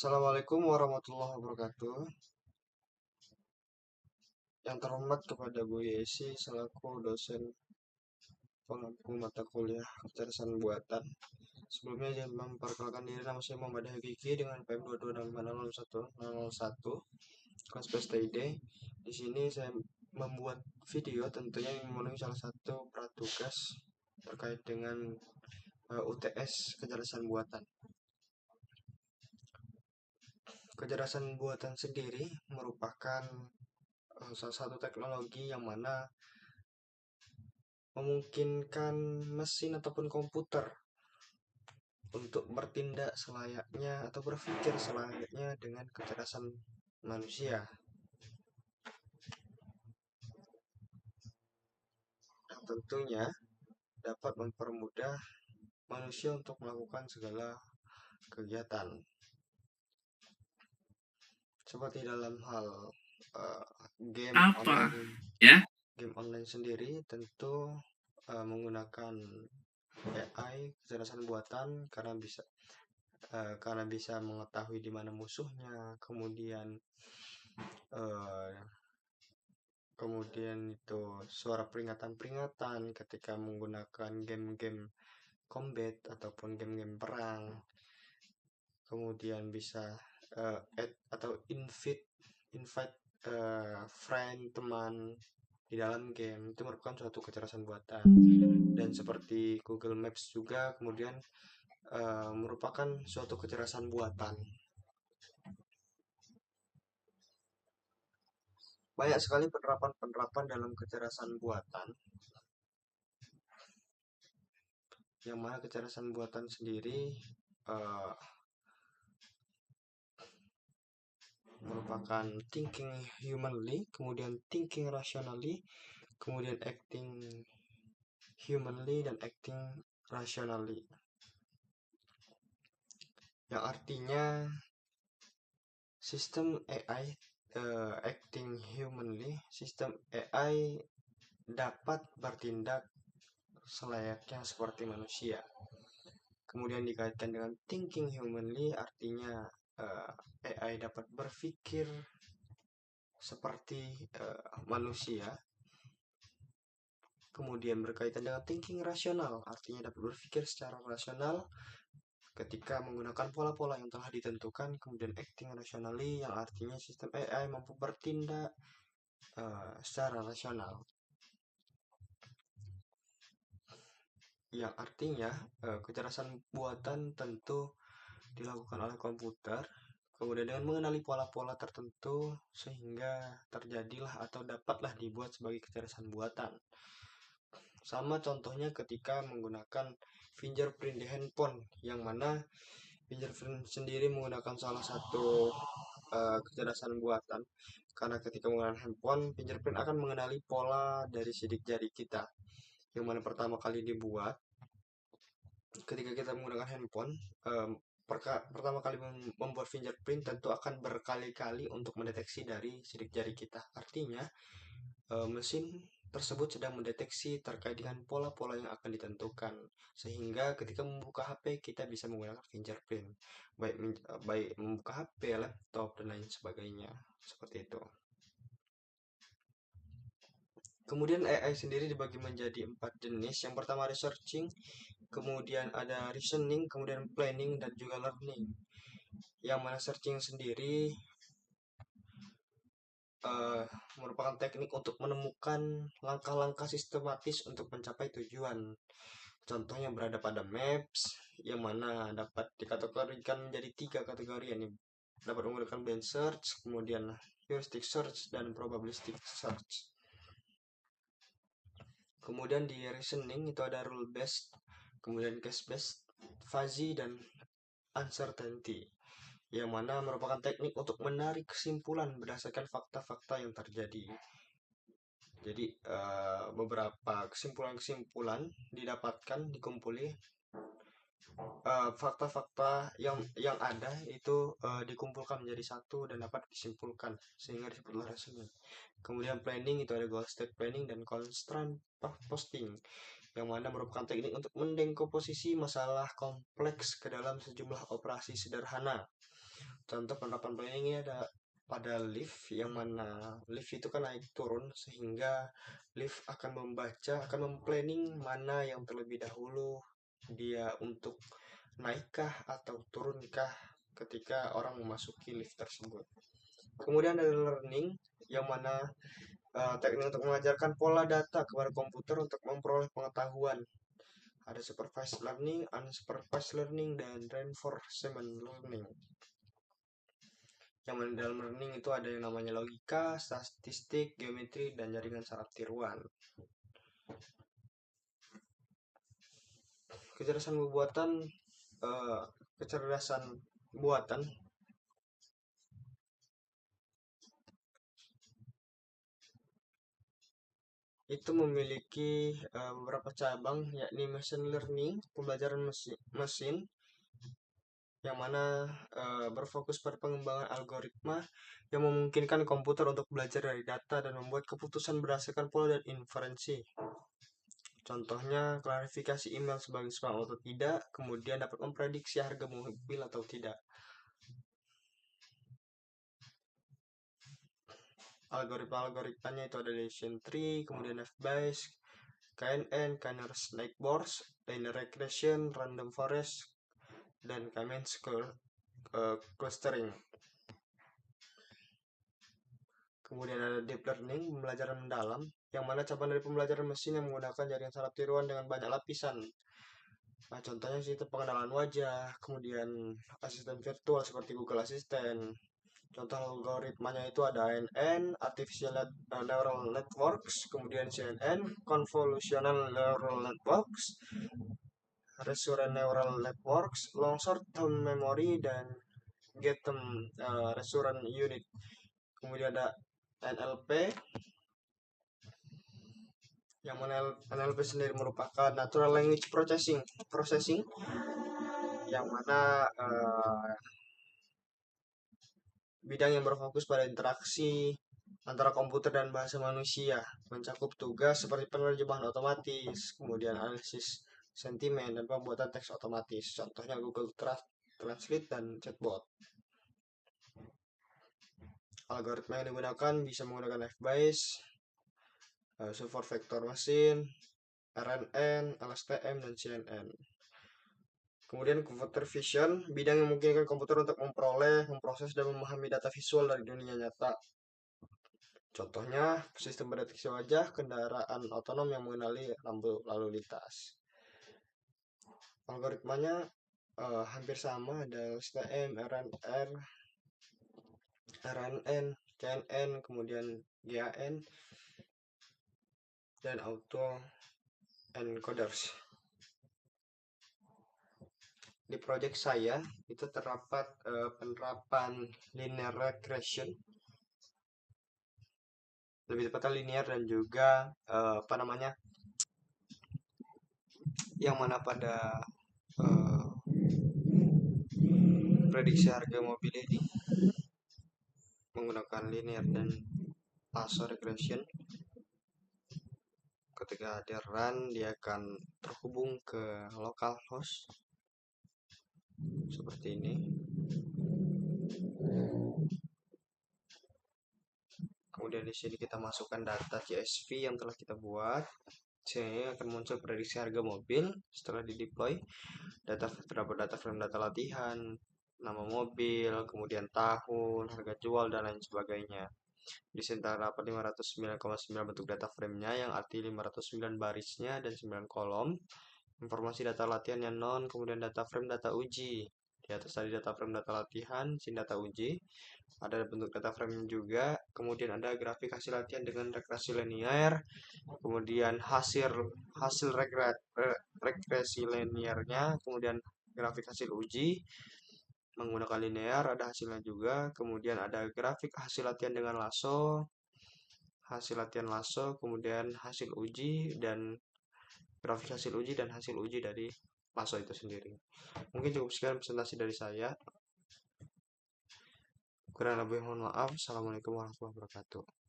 Assalamualaikum warahmatullahi wabarakatuh. Yang terhormat kepada Bu Yesi selaku dosen pengampu mata kuliah kecerdasan buatan. Sebelumnya saya memperkenalkan diri, nama saya Muhammad Hakiki dengan PM 226501 kelas PSTID. Di sini saya membuat video tentunya yang memenuhi salah satu pratugas terkait dengan UTS kecerdasan buatan. Kecerdasan buatan sendiri merupakan salah satu teknologi yang mana memungkinkan mesin ataupun komputer untuk bertindak selayaknya atau berpikir selayaknya dengan kecerdasan manusia. Yang tentunya dapat mempermudah manusia untuk melakukan segala kegiatan. Seperti dalam hal game online sendiri tentu menggunakan AI kecerdasan buatan karena bisa mengetahui di mana musuhnya, kemudian itu suara peringatan-peringatan ketika menggunakan game-game combat ataupun game-game perang, kemudian bisa add atau invite friend, teman di dalam game. Itu merupakan suatu kecerdasan buatan. Dan seperti Google Maps juga kemudian merupakan suatu kecerdasan buatan. Banyak sekali penerapan-penerapan dalam kecerdasan buatan, yang mana kecerdasan buatan sendiri merupakan thinking humanly, kemudian thinking rationally, kemudian acting humanly, dan acting rationally. Yang artinya sistem AI acting humanly, sistem AI dapat bertindak selayaknya seperti manusia. Kemudian dikaitkan dengan thinking humanly, artinya AI dapat berpikir seperti manusia. Kemudian berkaitan dengan thinking rasional, artinya dapat berpikir secara rasional ketika menggunakan pola-pola yang telah ditentukan. Kemudian acting rationally, yang artinya sistem AI mampu bertindak secara rasional, yang artinya kecerdasan buatan tentu dilakukan oleh komputer kemudian dengan mengenali pola-pola tertentu sehingga terjadilah atau dapatlah dibuat sebagai kecerdasan buatan. Sama contohnya ketika menggunakan fingerprint di handphone, yang mana fingerprint sendiri menggunakan salah satu kecerdasan buatan, karena ketika menggunakan handphone, fingerprint akan mengenali pola dari sidik jari kita, yang mana pertama kali dibuat ketika kita menggunakan handphone. Pertama kali membuat fingerprint tentu akan berkali-kali untuk mendeteksi dari sidik jari kita. Artinya mesin tersebut sedang mendeteksi terkait dengan pola-pola yang akan ditentukan, sehingga ketika membuka HP kita bisa menggunakan fingerprint, baik membuka HP, laptop, dan lain sebagainya, seperti itu. Kemudian AI sendiri dibagi menjadi 4 jenis. Yang pertama researching, kemudian ada reasoning, kemudian planning, dan juga learning. Yang mana searching sendiri merupakan teknik untuk menemukan langkah-langkah sistematis untuk mencapai tujuan. Contohnya berada pada maps, yang mana dapat dikategorikan menjadi 3 kategori, ini dapat menggunakan blind search, kemudian heuristic search, dan probabilistic search. Kemudian di reasoning itu ada rule based, kemudian case based, fuzzy, dan uncertainty, yang mana merupakan teknik untuk menarik kesimpulan berdasarkan fakta-fakta yang terjadi. Jadi beberapa kesimpulan-kesimpulan didapatkan, dikumpuli, fakta-fakta yang ada itu dikumpulkan menjadi satu dan dapat disimpulkan sehingga disebutlah reasoning. Kemudian planning itu ada goal state planning dan constraint posting, yang mana merupakan teknik untuk mendengkomposisi masalah kompleks ke dalam sejumlah operasi sederhana. Contoh penerapan planning ini ada pada lift, yang mana lift itu kan naik turun, sehingga lift akan membaca, akan memplanning mana yang terlebih dahulu dia untuk naikkah atau turunkah ketika orang memasuki lift tersebut. Kemudian ada learning, yang mana teknik untuk mengajarkan pola data kepada komputer untuk memperoleh pengetahuan. Ada supervised learning, unsupervised learning, dan reinforcement learning. Yang mana dalam learning itu ada yang namanya logika, statistik, geometri, dan jaringan saraf tiruan. Kecerdasan buatan, kecerdasan buatan itu memiliki beberapa cabang, yakni machine learning, pembelajaran mesin, yang mana berfokus pada pengembangan algoritma yang memungkinkan komputer untuk belajar dari data dan membuat keputusan berdasarkan pola dan inferensi. Contohnya, klarifikasi email sebagai spam atau tidak, kemudian dapat memprediksi harga mobil atau tidak. Algoritmanya itu ada decision tree, kemudian F-Bayes, KNN, Kiner Snake Boards, Linear Regression, Random Forest, dan K-means clustering. Kemudian ada deep learning, pembelajaran mendalam, yang mana cabang dari pembelajaran mesin yang menggunakan jaringan saraf tiruan dengan banyak lapisan. Nah, contohnya sih itu pengenalan wajah, kemudian asisten virtual seperti Google Assistant. Contoh algoritmanya itu ada ANN, Artificial Neural Networks, kemudian CNN, Convolutional Neural Networks, Recurrent Neural Networks, Long Short Term Memory, dan Get Recurrent Unit. Kemudian ada NLP, yang mana NLP sendiri merupakan Natural Language Processing, yang mana bidang yang berfokus pada interaksi antara komputer dan bahasa manusia, mencakup tugas seperti penerjemahan otomatis, kemudian analisis sentimen, dan pembuatan teks otomatis. Contohnya Google Translate dan chatbot. Algoritma yang digunakan bisa menggunakan F-Bayes, support vector machine, RNN, LSTM, dan CNN. Kemudian computer vision, bidang yang memungkinkan komputer untuk memperoleh, memproses, dan memahami data visual dari dunia nyata. Contohnya, sistem pendeteksi wajah kendaraan otonom yang mengenali lampu lalu lintas. Algoritmanya hampir sama, ada STM, RNN, KNN, kemudian GAN, dan auto encoders. Di project saya itu terdapat penerapan linear regression, lebih tepatnya linear, dan juga yang mana pada prediksi harga mobil ini menggunakan linear dan lasso regression. Ketika dia run, dia akan terhubung ke localhost seperti ini. Kemudian di sini kita masukkan data CSV yang telah kita buat. Sini akan muncul prediksi harga mobil setelah di deploy. Terdapat data frame data latihan, nama mobil, kemudian tahun, harga jual, dan lain sebagainya. Di sini terdapat 509,9 bentuk data framenya, yang arti 509 barisnya dan 9 kolom. Informasi data latihan yang non, kemudian data frame data uji. Di atas tadi data frame data latihan, sini data uji. Ada bentuk data frame juga, kemudian ada grafik hasil latihan dengan regresi linear, kemudian hasil regresi linearnya, kemudian grafik hasil uji menggunakan linear, ada hasilnya juga, kemudian ada grafik hasil latihan dengan lasso, hasil latihan lasso, kemudian hasil uji, dan grafik hasil uji dan hasil uji dari lasso itu sendiri. Mungkin cukup sekian presentasi dari saya. Kurang lebih mohon maaf. Assalamualaikum warahmatullahi wabarakatuh.